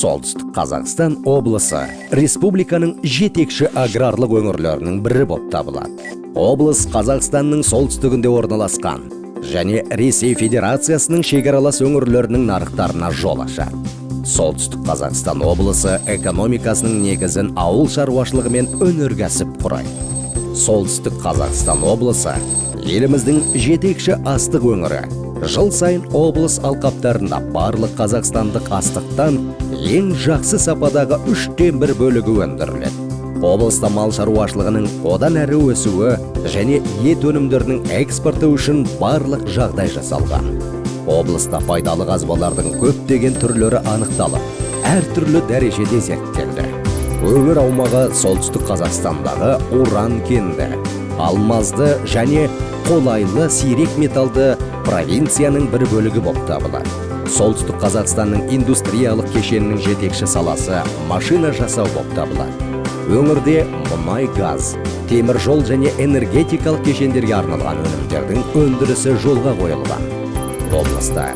Солтүстік Қазақстан облысы республиканың жетекші аграрлық өңірлерінің бірі болып табылады. Облыс Қазақстанның солтүстігінде орналасқан және Ресей Федерациясының шекаралас өңірлерінің нарықтарына жол ашады. Солтүстік Қазақстан облысы экономикасының негізін ауыл шаруашылығы мен өнеркәсіп құрайды. Солтүстік Қазақстан облысы еліміздің жетекші астық өңірі. Жыл сайын облыс алқаптарында барлық қазақстандық астықтан ең жақсы сападағы 3/1 бөлігі өндіріледі. Облыста мал шаруашылығының одан әрі өсуі және ет өнімдерінің экспорты үшін барлық жағдай жасалған. Облыста пайдалы қазбалардың көптеген түрлері анықталып, әртүрлі дәрежеде зерттелді. Өңір аумағы солтүстік Қазақстандағы уран кенді, алмазды және қолайлы сирек металды провинцияның бір бөлігі болып табылады. Солтүстік Қазақстанның индустриялық кешенінің жетекші саласы машина жасау болып табылады. Өңірде мұнай, газ, темір жол және энергетикалық кешендерге арналған өнімдердің өндірісі жолға қойылған. Облыста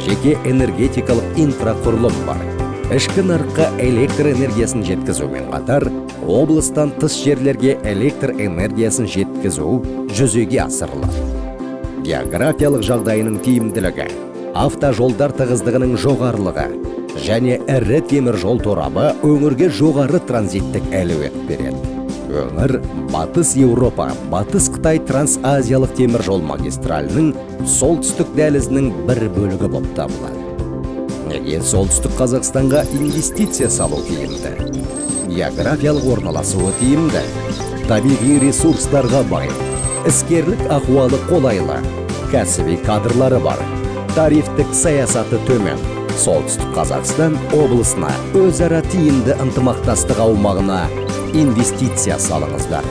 жеке энергетикалық инфрақұрылым бар. Ішкі нарыққа электр энергиясын жеткізумен қатар, облыстан тыс жерлерге электр энергиясын жеткізу жүзеге асырылады. Географиялық жағдайының тиімділігі, автожолдар тығыздығының жоғарылығы және ірі темір жол торабы өңірге жоғары транзиттік әлеует береді. Өңір Батыс Еуропа, Батыс Қытай трансазиялық темір жол магистралінің солтүстік дәлізінің бір бөлігі болып табылады. Неге солтүстік Қазақстанға инвестиция салу тиімді? Географиялық орналасуы тиімді, табиғи ресурстарға бай, іскерлік ахуалы қолайлы, кәсіби кадрлары бар, тарифтік саясаты төмен. Солтүстік Қазақстан облысына өзара тиімді ынтымақтастық аумағына инвестиция салыңыздар.